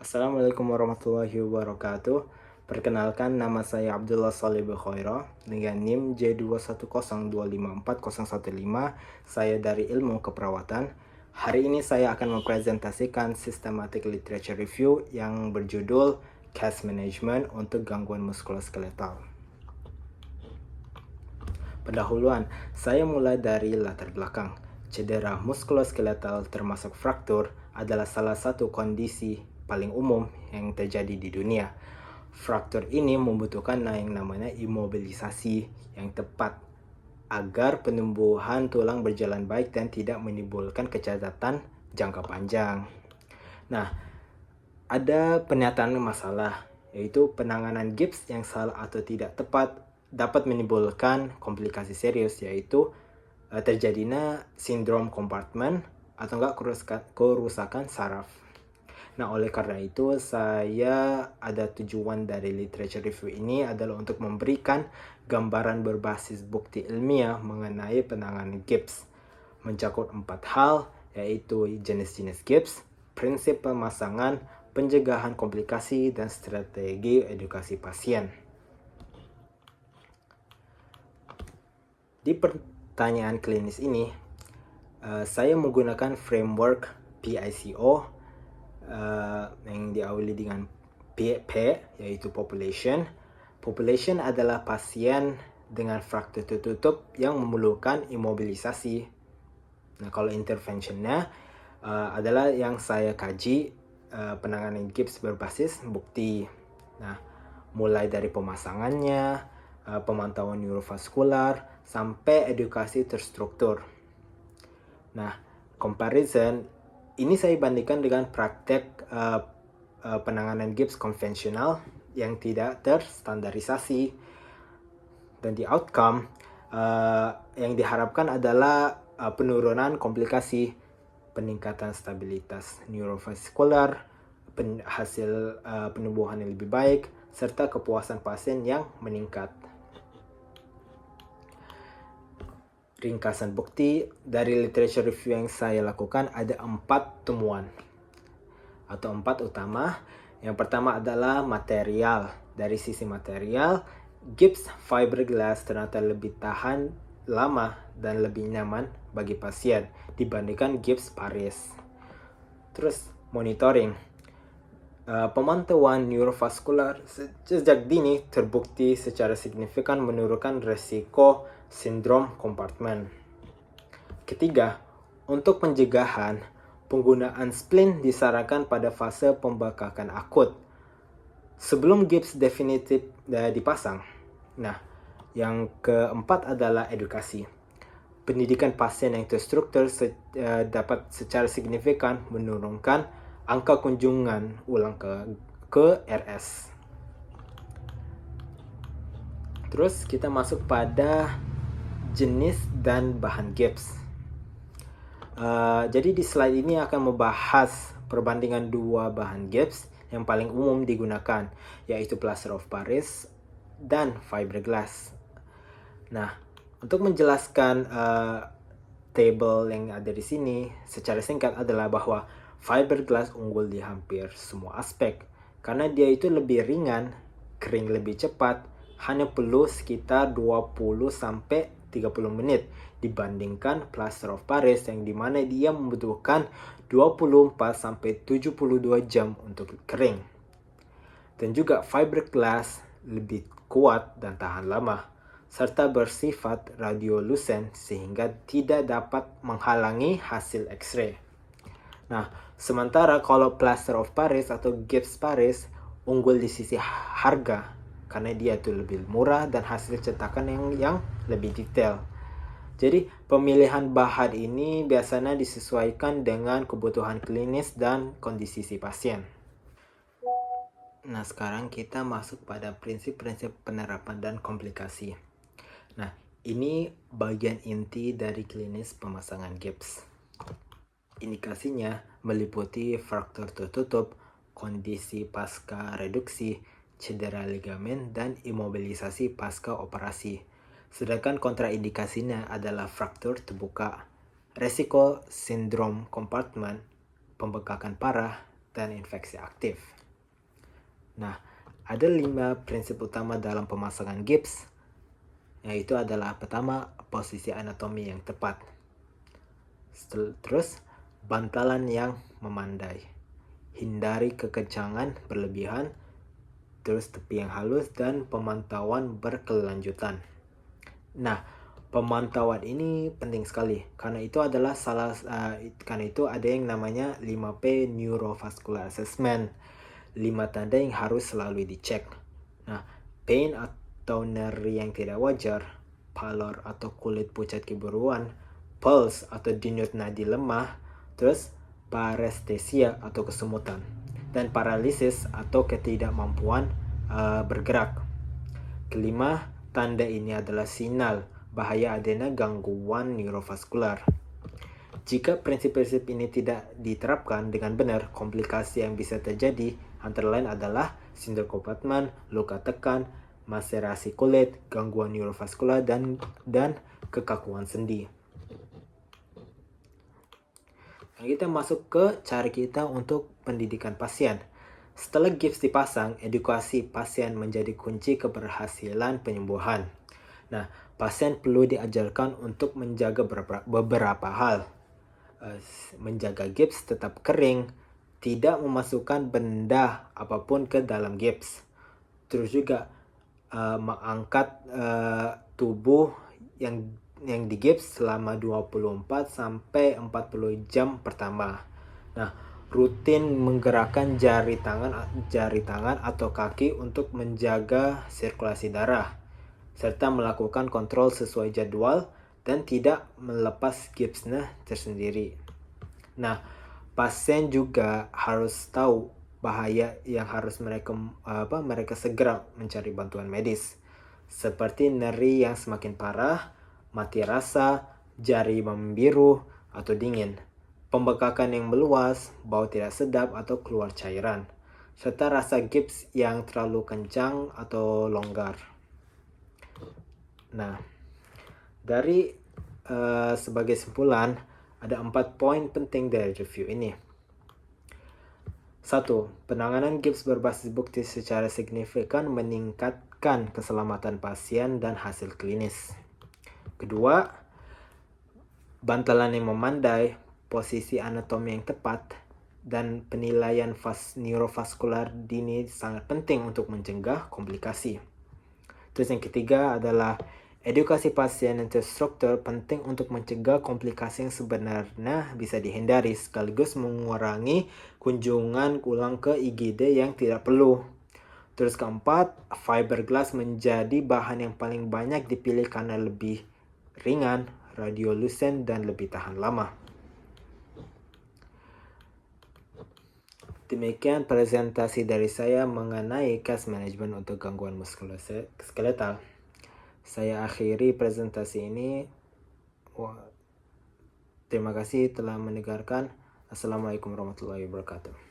Assalamualaikum warahmatullahi wabarakatuh. Perkenalkan, nama saya Abdullah Saleh Bekhoiro dengan NIM J210254015. Saya dari Ilmu Keperawatan. Hari ini saya akan mempresentasikan Systematic Literature Review yang berjudul Case Management untuk gangguan muskuloskeletal. Pendahuluan, saya mulai dari latar belakang. Cedera muskuloskeletal termasuk fraktur adalah salah satu kondisi paling umum yang terjadi di dunia. Fraktur ini membutuhkan yang namanya imobilisasi yang tepat agar penumbuhan tulang berjalan baik dan tidak menimbulkan kecacatan jangka panjang. Nah, ada pernyataan masalah, yaitu penanganan gips yang salah atau tidak tepat dapat menimbulkan komplikasi serius, yaitu terjadinya sindrom kompartemen atau enggak kerusakan saraf. Nah, oleh karena itu saya ada tujuan dari literature review ini adalah untuk memberikan gambaran berbasis bukti ilmiah mengenai penanganan gips. Mencakup 4 hal, yaitu jenis-jenis gips, prinsip pemasangan, pencegahan komplikasi, dan strategi edukasi pasien. Di pertanyaan klinis ini, saya menggunakan framework PICO yang diawali dengan P, yaitu population. Population adalah pasien dengan fraktur tertutup yang memerlukan imobilisasi. Nah, kalau interventionnya adalah yang saya kaji, penanganan gips berbasis bukti. Nah, mulai dari pemasangannya, pemantauan neurovaskular, sampai edukasi terstruktur. Nah, comparison ini saya bandingkan dengan praktek penanganan gips konvensional yang tidak terstandarisasi. Dan di outcome yang diharapkan adalah penurunan komplikasi, peningkatan stabilitas neurovaskular, hasil penyembuhan yang lebih baik, serta kepuasan pasien yang meningkat. Ringkasan bukti dari literature review yang saya lakukan ada 4 temuan atau 4 utama. Yang pertama adalah material. Dari sisi material, gips fiberglass ternyata lebih tahan lama dan lebih nyaman bagi pasien dibandingkan gips Paris. Terus monitoring. Pemantauan neurovaskular sejak dini terbukti secara signifikan menurunkan resiko sindrom kompartemen. Ketiga, untuk pencegahan, penggunaan splint disarankan pada fase pembengkakan akut sebelum gips definitif dipasang. Nah, yang keempat adalah edukasi. Pendidikan pasien yang terstruktur dapat secara signifikan menurunkan angka kunjungan ulang ke RS. Terus kita masuk pada jenis dan bahan gips. Jadi di slide ini akan membahas perbandingan 2 bahan gips yang paling umum digunakan, yaitu plaster of Paris dan fiberglass. Nah, untuk menjelaskan table yang ada di sini secara singkat adalah bahwa fiberglass unggul di hampir semua aspek karena dia itu lebih ringan, kering lebih cepat, hanya perlu sekitar 20-30 menit dibandingkan plaster of Paris yang dimana dia membutuhkan 24-72 jam untuk kering. Dan juga fiberglass lebih kuat dan tahan lama, serta bersifat radiolucent sehingga tidak dapat menghalangi hasil X-ray. Nah, sementara kalau plaster of Paris atau gips Paris unggul di sisi harga karena dia itu lebih murah dan hasil cetakan yang lebih detail. Jadi, pemilihan bahan ini biasanya disesuaikan dengan kebutuhan klinis dan kondisi si pasien. Nah, sekarang kita masuk pada prinsip-prinsip penerapan dan komplikasi. Nah, ini bagian inti dari klinis pemasangan gips. Indikasinya meliputi fraktur tertutup, kondisi pasca reduksi, cedera ligamen, dan imobilisasi pasca operasi. Sedangkan kontraindikasinya adalah fraktur terbuka, resiko sindrom kompartemen, pembengkakan parah, dan infeksi aktif. Nah, ada 5 prinsip utama dalam pemasangan gips, yaitu adalah pertama, posisi anatomi yang tepat. Terus, bantalan yang memandai. Hindari kekencangan berlebihan, terus tepi yang halus, dan pemantauan berkelanjutan. Nah, pemantauan ini penting sekali karena itu adalah karena itu ada yang namanya 5P Neurovascular Assessment. 5 tanda yang harus selalu dicek. Nah, pain atau nyeri yang tidak wajar, pallor atau kulit pucat kebiruan, pulse atau denyut nadi lemah, terus paresthesia atau kesemutan, dan paralisis atau ketidakmampuan bergerak. Kelima, tanda ini adalah sinyal bahaya adanya gangguan neurovaskular. Jika prinsip-prinsip ini tidak diterapkan dengan benar, komplikasi yang bisa terjadi antara lain adalah sindrom Kopperman, luka tekan, maserasi kulit, gangguan neurovaskular, dan kekakuan sendi. Nah, kita masuk ke cara kita untuk pendidikan pasien. Setelah gips dipasang, edukasi pasien menjadi kunci keberhasilan penyembuhan. Nah, pasien perlu diajarkan untuk menjaga beberapa hal. Menjaga gips tetap kering, tidak memasukkan benda apapun ke dalam gips. Terus juga mengangkat tubuh yang digips selama 24 sampai 40 jam pertama. Nah, rutin menggerakkan jari tangan atau kaki untuk menjaga sirkulasi darah, serta melakukan kontrol sesuai jadwal dan tidak melepas gipsnya tersendiri. Nah, pasien juga harus tahu bahaya yang harus mereka segera mencari bantuan medis, seperti nyeri yang semakin parah, mati rasa, jari membiru atau dingin, pembekakan yang meluas, bau tidak sedap atau keluar cairan, serta rasa gips yang terlalu kencang atau longgar. Nah, dari sebagai simpulan, ada 4 poin penting dari review ini. 1. Penanganan gips berbasis bukti secara signifikan meningkatkan keselamatan pasien dan hasil klinis. Kedua, bantalan yang memandai, posisi anatomi yang tepat, dan penilaian neurovaskular dini sangat penting untuk mencegah komplikasi. Terus yang ketiga adalah edukasi pasien dan terstruktur penting untuk mencegah komplikasi yang sebenarnya bisa dihindari, sekaligus mengurangi kunjungan ulang ke IGD yang tidak perlu. Terus keempat, fiberglass menjadi bahan yang paling banyak dipilih karena lebih ringan, radiolucent, dan lebih tahan lama. Demikian presentasi dari saya mengenai case management untuk gangguan muskuloskeletal. Saya akhiri presentasi ini. Terima kasih telah mendengarkan. Assalamualaikum warahmatullahi wabarakatuh.